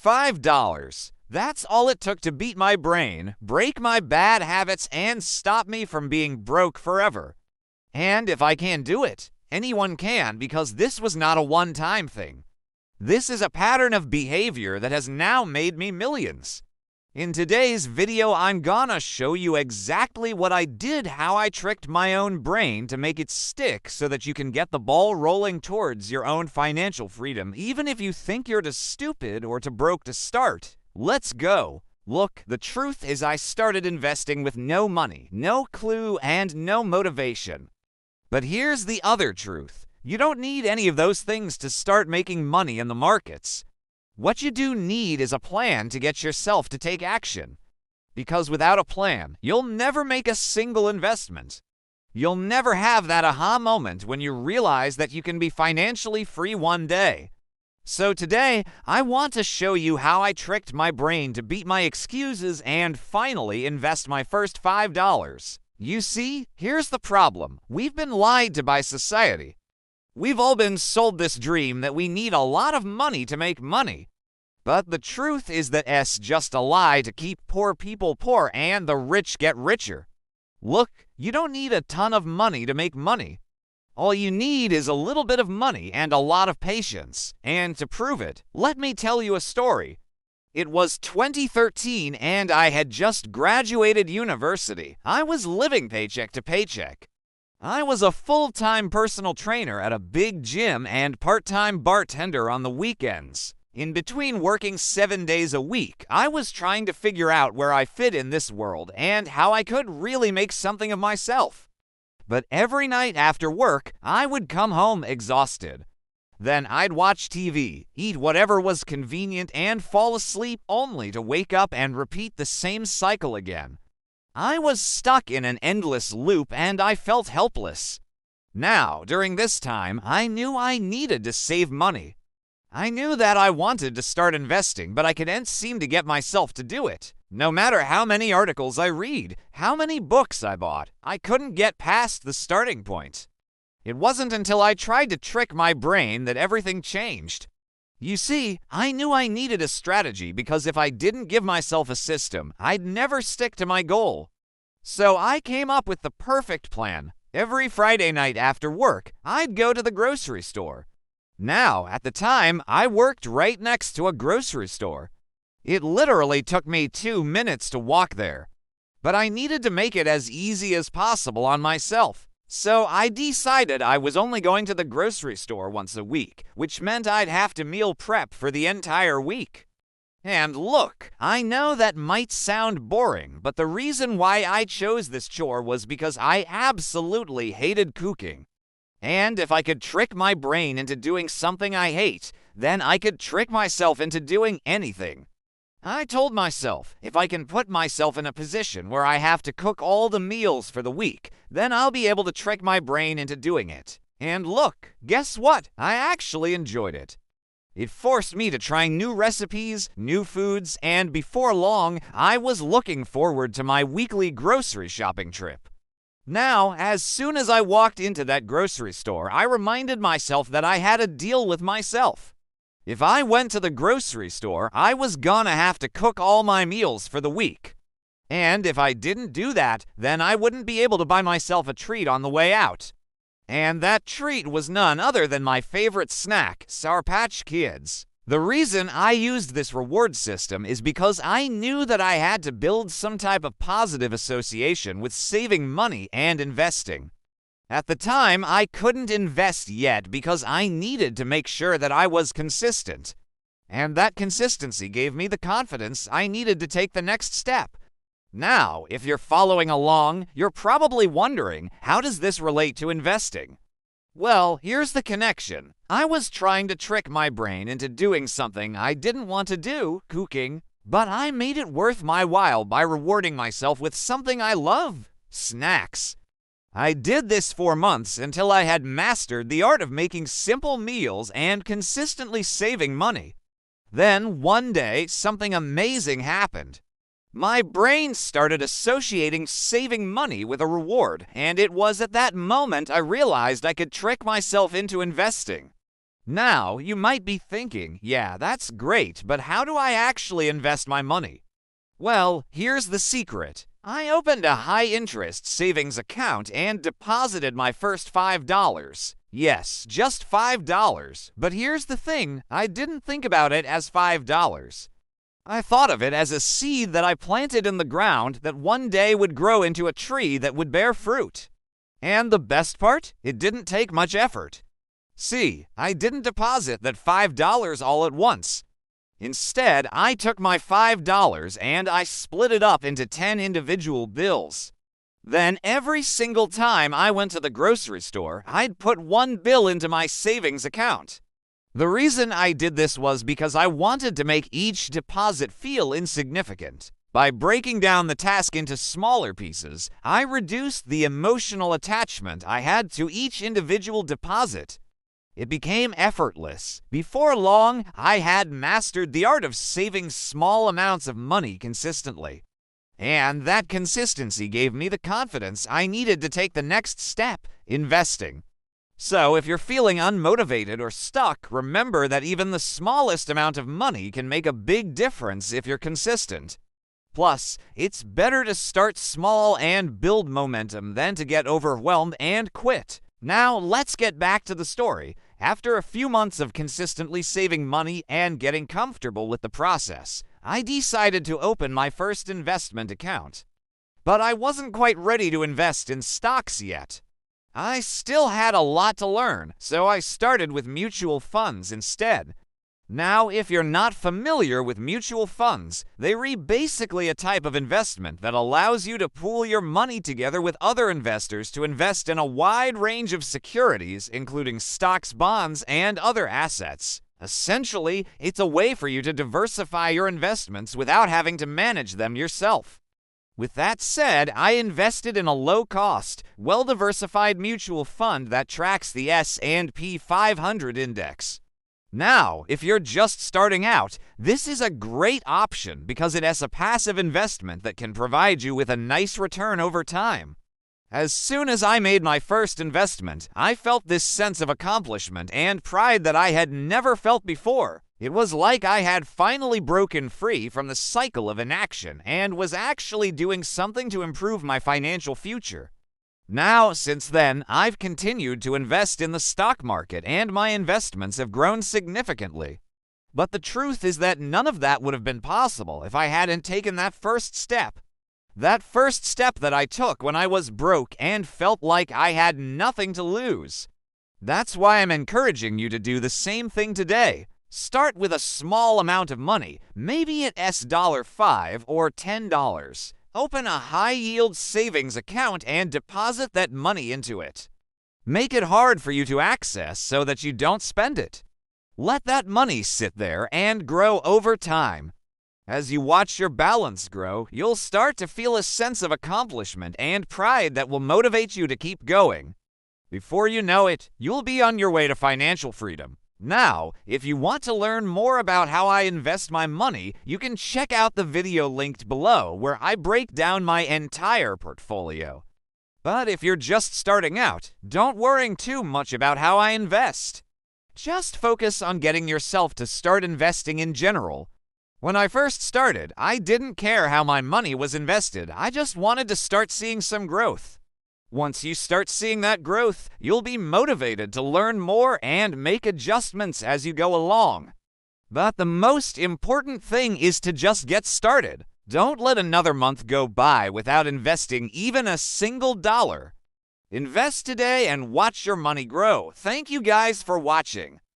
$5. That's all it took to beat my brain, break my bad habits, and stop me from being broke forever. And if I can do it, anyone can, because this was not a one-time thing. This is a pattern of behavior that has now made me millions. In today's video, I'm gonna show you exactly what I did, how I tricked my own brain to make it stick so that you can get the ball rolling towards your own financial freedom, even if you think you're too stupid or too broke to start. Let's go. Look, the truth is I started investing with no money, no clue, and no motivation. But here's the other truth. You don't need any of those things to start making money in the markets. What you do need is a plan to get yourself to take action. Because without a plan, you'll never make a single investment. You'll never have that aha moment when you realize that you can be financially free one day. So today, I want to show you how I tricked my brain to beat my excuses and finally invest my first $5. You see, here's the problem. We've been lied to by society. We've all been sold this dream that we need a lot of money to make money. But the truth is that it's just a lie to keep poor people poor and the rich get richer. Look, you don't need a ton of money to make money. All you need is a little bit of money and a lot of patience. And to prove it, let me tell you a story. It was 2013 and I had just graduated university. I was living paycheck to paycheck. I was a full-time personal trainer at a big gym and part-time bartender on the weekends. In between working 7 days a week, I was trying to figure out where I fit in this world and how I could really make something of myself. But every night after work, I would come home exhausted. Then I'd watch TV, eat whatever was convenient, and fall asleep only to wake up and repeat the same cycle again. I was stuck in an endless loop and I felt helpless. Now, during this time, I knew I needed to save money. I knew that I wanted to start investing, but I couldn't seem to get myself to do it. No matter how many articles I read, how many books I bought, I couldn't get past the starting point. It wasn't until I tried to trick my brain that everything changed. You see, I knew I needed a strategy because if I didn't give myself a system, I'd never stick to my goal. So I came up with the perfect plan. Every Friday night after work, I'd go to the grocery store. Now, at the time, I worked right next to a grocery store. It literally took me 2 minutes to walk there. But I needed to make it as easy as possible on myself. So I decided I was only going to the grocery store once a week, which meant I'd have to meal prep for the entire week. And look, I know that might sound boring, but the reason why I chose this chore was because I absolutely hated cooking. And if I could trick my brain into doing something I hate, then I could trick myself into doing anything. I told myself, if I can put myself in a position where I have to cook all the meals for the week, then I'll be able to trick my brain into doing it. And look, guess what? I actually enjoyed it. It forced me to try new recipes, new foods, and before long, I was looking forward to my weekly grocery shopping trip. Now, as soon as I walked into that grocery store, I reminded myself that I had a deal with myself. If I went to the grocery store, I was gonna have to cook all my meals for the week. And if I didn't do that, then I wouldn't be able to buy myself a treat on the way out. And that treat was none other than my favorite snack, Sour Patch Kids. The reason I used this reward system is because I knew that I had to build some type of positive association with saving money and investing. At the time, I couldn't invest yet because I needed to make sure that I was consistent. And that consistency gave me the confidence I needed to take the next step. Now, if you're following along, you're probably wondering, how does this relate to investing? Well, here's the connection. I was trying to trick my brain into doing something I didn't want to do, cooking, but I made it worth my while by rewarding myself with something I love, snacks. I did this for months until I had mastered the art of making simple meals and consistently saving money. Then, one day, something amazing happened. My brain started associating saving money with a reward, and it was at that moment I realized I could trick myself into investing. Now, you might be thinking, yeah, that's great, but how do I actually invest my money? Well, here's the secret. I opened a high-interest savings account and deposited my first $5. Yes, just $5. But here's the thing, I didn't think about it as $5. I thought of it as a seed that I planted in the ground that one day would grow into a tree that would bear fruit. And the best part? It didn't take much effort. See, I didn't deposit that $5 all at once. Instead, I took my $5 and I split it up into 10 individual bills. Then every single time I went to the grocery store, I'd put one bill into my savings account. The reason I did this was because I wanted to make each deposit feel insignificant. By breaking down the task into smaller pieces, I reduced the emotional attachment I had to each individual deposit. It became effortless. Before long, I had mastered the art of saving small amounts of money consistently. And that consistency gave me the confidence I needed to take the next step, investing. So if you're feeling unmotivated or stuck, remember that even the smallest amount of money can make a big difference if you're consistent. Plus, it's better to start small and build momentum than to get overwhelmed and quit. Now, let's get back to the story. After a few months of consistently saving money and getting comfortable with the process, I decided to open my first investment account. But I wasn't quite ready to invest in stocks yet. I still had a lot to learn, so I started with mutual funds instead. Now, if you're not familiar with mutual funds, they're basically a type of investment that allows you to pool your money together with other investors to invest in a wide range of securities, including stocks, bonds, and other assets. Essentially, it's a way for you to diversify your investments without having to manage them yourself. With that said, I invested in a low-cost, well-diversified mutual fund that tracks the S&P 500 index. Now, if you're just starting out, this is a great option because it has a passive investment that can provide you with a nice return over time. As soon as I made my first investment, I felt this sense of accomplishment and pride that I had never felt before. It was like I had finally broken free from the cycle of inaction and was actually doing something to improve my financial future. Now, since then, I've continued to invest in the stock market and my investments have grown significantly. But the truth is that none of that would have been possible if I hadn't taken that first step. That first step that I took when I was broke and felt like I had nothing to lose. That's why I'm encouraging you to do the same thing today. Start with a small amount of money, maybe at $5 or $10. Open a high-yield savings account and deposit that money into it. Make it hard for you to access so that you don't spend it. Let that money sit there and grow over time. As you watch your balance grow, you'll start to feel a sense of accomplishment and pride that will motivate you to keep going. Before you know it, you'll be on your way to financial freedom. Now, if you want to learn more about how I invest my money, you can check out the video linked below where I break down my entire portfolio. But if you're just starting out, don't worry too much about how I invest. Just focus on getting yourself to start investing in general. When I first started, I didn't care how my money was invested. I just wanted to start seeing some growth. Once you start seeing that growth, you'll be motivated to learn more and make adjustments as you go along. But the most important thing is to just get started. Don't let another month go by without investing even a single dollar. Invest today and watch your money grow. Thank you guys for watching.